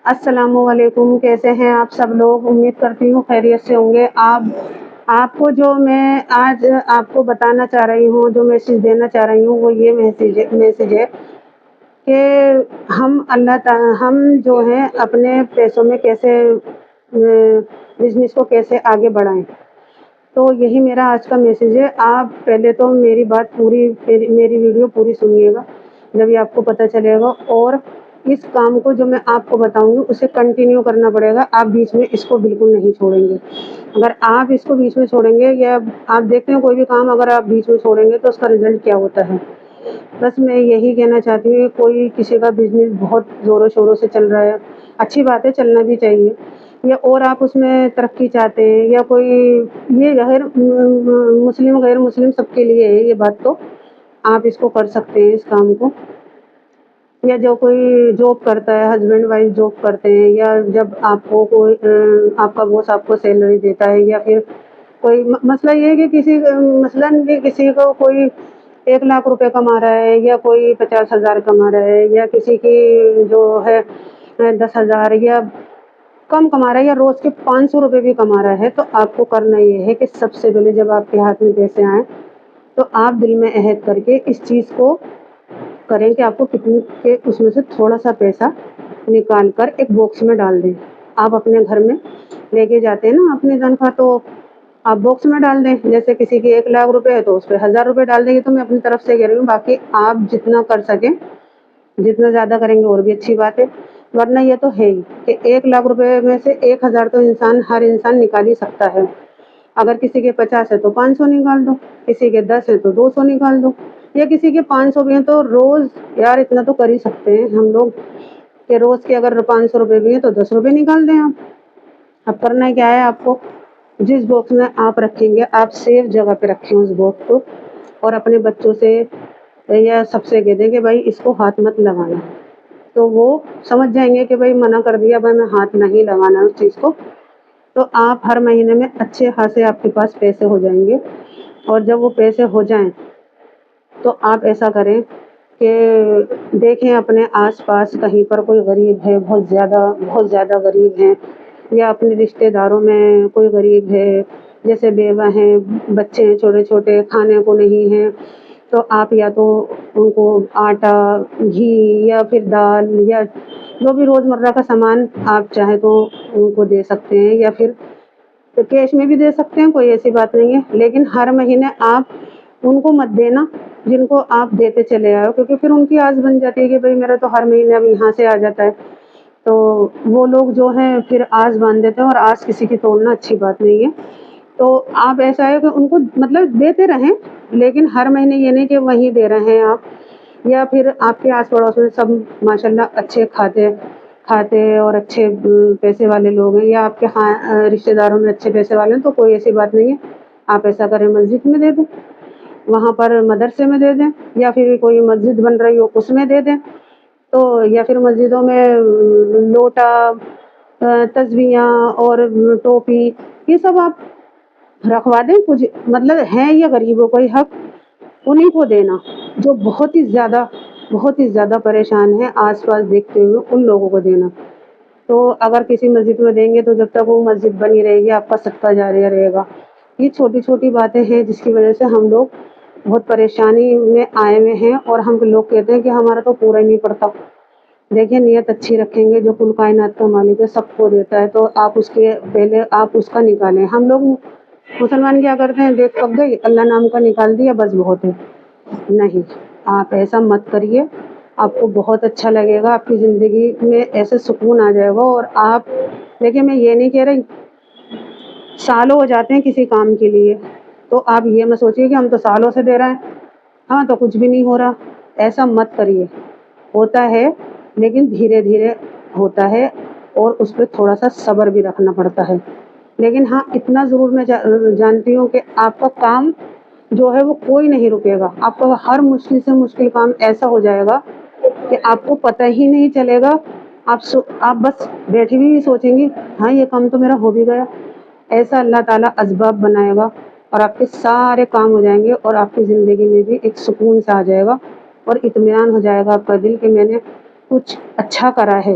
السلام علیکم، کیسے ہیں آپ سب لوگ؟ امید کرتی ہوں خیریت سے ہوں گے۔ آپ کو جو میں آج آپ کو بتانا چاہ رہی ہوں، جو میسج دینا چاہ رہی ہوں، وہ یہ میسج ہے کہ ہم جو ہیں اپنے پیسوں میں کیسے بزنس کو کیسے آگے بڑھائیں۔ تو یہی میرا آج کا میسج ہے۔ آپ پہلے تو میری بات میری ویڈیو پوری سنیے گا، جبھی آپ کو پتہ چلے گا، اور اس کام کو جو میں آپ کو بتاؤں گی اسے کنٹینیو کرنا پڑے گا۔ آپ بیچ میں اس کو بالکل نہیں چھوڑیں گے۔ اگر آپ اس کو بیچ میں چھوڑیں گے، یا آپ دیکھتے ہیں کوئی بھی کام اگر آپ بیچ میں چھوڑیں گے تو اس کا رزلٹ کیا ہوتا ہے۔ بس میں یہی کہنا چاہتی ہوں، کوئی کسی کا بزنس بہت زوروں شوروں سے چل رہا ہے، اچھی بات ہے، چلنا بھی چاہیے، یا اور آپ اس میں ترقی چاہتے ہیں، یا کوئی یہ غیر مسلم سب کے لیے ہے یہ بات، تو آپ اس کو کر سکتے ہیں اس کام کو۔ یا جو کوئی جاب کرتا ہے، ہسبینڈ وائف جاب کرتے ہیں، یا جب آپ کو کوئی آپ کا باس آپ کو سیلری دیتا ہے، یا پھر کوئی مسئلہ یہ ہے کہ مثلاً کہ کسی کو کوئی 1 لاکھ روپے کما رہا ہے، یا کوئی 50,000 کما رہا ہے، یا کسی کی جو ہے 10,000 یا کم کما رہا ہے، یا روز کے 500 روپے بھی کما رہا ہے، تو آپ کو کرنا یہ ہے کہ سب سے پہلے جب آپ کے ہاتھ میں پیسے آئیں تو آپ دل میں عہد کر کے اس چیز کو کریں کہ آپ کو کتنے کے اس میں سے تھوڑا سا پیسہ نکال کر ایک باکس میں ڈال دیں۔ آپ اپنے گھر میں لے کے جاتے ہیں نا اپنی تنخواہ، تو آپ باکس میں ڈال دیں۔ جیسے کسی کی 1 لاکھ روپے ہے تو اس پہ 1,000 روپے ڈال دیں گے، تو میں اپنی طرف سے کہہ رہی ہوں، باقی آپ جتنا کر سکیں، جتنا زیادہ کریں گے اور بھی اچھی بات ہے۔ ورنہ یہ تو ہے ہی کہ 1 لاکھ روپے میں سے 1,000 تو ہر انسان نکال ہی سکتا ہے۔ اگر کسی کے 50 ہے تو 500 نکال دو، کسی کے 10 ہے تو 200 نکال دو، یا کسی کے 500 بھی ہیں تو روز یار اتنا تو کر ہی سکتے ہیں ہم لوگ کہ روز کے اگر 500 روپے بھی ہیں تو 10 روپے نکال دیں آپ۔ اب کرنا کیا ہے آپ کو، جس باکس میں آپ رکھیں گے آپ سیف جگہ پہ رکھیں اس باکس کو، اور اپنے بچوں سے یا سب سے کہہ دیں کہ بھائی اس کو ہاتھ مت لگانا، تو وہ سمجھ جائیں گے کہ بھائی منع کر دیا، بھائی میں ہاتھ نہیں لگانا اس چیز کو۔ تو آپ ہر مہینے میں اچھے خاصے آپ کے پاس پیسے ہو جائیں گے، اور جب وہ پیسے ہو جائیں تو آپ ایسا کریں کہ دیکھیں اپنے آس پاس کہیں پر کوئی غریب ہے، بہت زیادہ غریب ہیں، یا اپنے رشتہ داروں میں کوئی غریب ہے، جیسے بیوہ ہیں، بچے ہیں چھوٹے چھوٹے، کھانے کو نہیں ہیں، تو آپ یا تو ان کو آٹا، گھی، یا پھر دال، یا جو بھی روزمرہ کا سامان آپ چاہیں تو ان کو دے سکتے ہیں، یا پھر کیش میں بھی دے سکتے ہیں، کوئی ایسی بات نہیں ہے۔ لیکن ہر مہینے آپ ان کو مت دینا جن کو آپ دیتے چلے آئے ہو، کیونکہ پھر ان کی آس بن جاتی ہے کہ بھائی میرا تو ہر مہینے اب یہاں سے آ جاتا ہے، تو وہ لوگ جو ہیں پھر آس باندھ دیتے ہیں، اور آس کسی کی توڑنا اچھی بات نہیں ہے۔ تو آپ ایسا ہے کہ ان کو مطلب دیتے رہیں، لیکن ہر مہینے یہ نہیں کہ وہیں دے رہے ہیں آپ، یا پھر آپ کے آس پڑوس میں سب ماشاءاللہ اچھے کھاتے اور اچھے پیسے والے لوگ ہیں، یا آپ کے رشتہ داروں میں اچھے پیسے والے ہیں، تو کوئی ایسی بات نہیں ہے۔ آپ ایسا کریں مسجد میں دے دیں، وہاں پر مدرسے میں دے دیں، یا پھر کوئی مسجد بن رہی ہو اس میں دے دیں، تو یا پھر مسجدوں میں لوٹا، تسبیحاں اور ٹوپی، یہ سب آپ رکھوا دیں۔ کچھ مطلب ہیں یہ غریبوں کا ہی حق، انہیں کو دینا جو بہت ہی زیادہ پریشان ہیں، آس پاس دیکھتے ہوئے ان لوگوں کو دینا۔ تو اگر کسی مسجد میں دیں گے تو جب تک وہ مسجد بنی رہے گی آپ کا صدقہ جاریہ رہے گا۔ یہ چھوٹی چھوٹی باتیں ہیں جس کی وجہ سے ہم لوگ بہت پریشانی میں آئے ہوئے ہیں، اور ہم لوگ کہتے ہیں کہ ہمارا تو پورا ہی نہیں پڑتا۔ دیکھیں نیت اچھی رکھیں گے، جو کل کائنات کا مالک ہے، سب کو دیتا ہے، تو آپ اس کے پہلے آپ اس کا نکالیں۔ ہم لوگ مسلمان کیا کرتے ہیں، دیکھ پک گئی اللہ نام کا نکال دیا بس بہت ہے، نہیں، آپ ایسا مت کریے۔ آپ کو بہت اچھا لگے گا، آپ کی زندگی میں ایسے سکون آ جائے گا۔ اور آپ دیکھیں، میں یہ نہیں کہہ رہی سالوں ہو جاتے ہیں کسی کام کے لیے، تو آپ یہ مت سوچیے کہ ہم تو سالوں سے دے رہے ہیں، ہاں تو کچھ بھی نہیں ہو رہا، ایسا مت کریے۔ ہوتا ہے لیکن دھیرے دھیرے ہوتا ہے، اور اس پہ تھوڑا سا صبر بھی رکھنا پڑتا ہے۔ لیکن ہاں اتنا ضرور میں جانتی ہوں کہ آپ کا کام جو ہے وہ کوئی نہیں رکے گا، آپ کا ہر مشکل سے مشکل کام ایسا ہو جائے گا کہ آپ کو پتہ ہی نہیں چلے گا۔ آپ بس بیٹھی ہوئی سوچیں گی ہاں یہ کام تو میرا ہو بھی گیا۔ ایسا اللہ تعالیٰ اسباب بنائے گا، اور آپ کے سارے کام ہو جائیں گے، اور آپ کی زندگی میں بھی ایک سکون سا آ جائے گا، اور اطمینان ہو جائے گا آپ کا دل کہ میں نے کچھ اچھا کرا ہے۔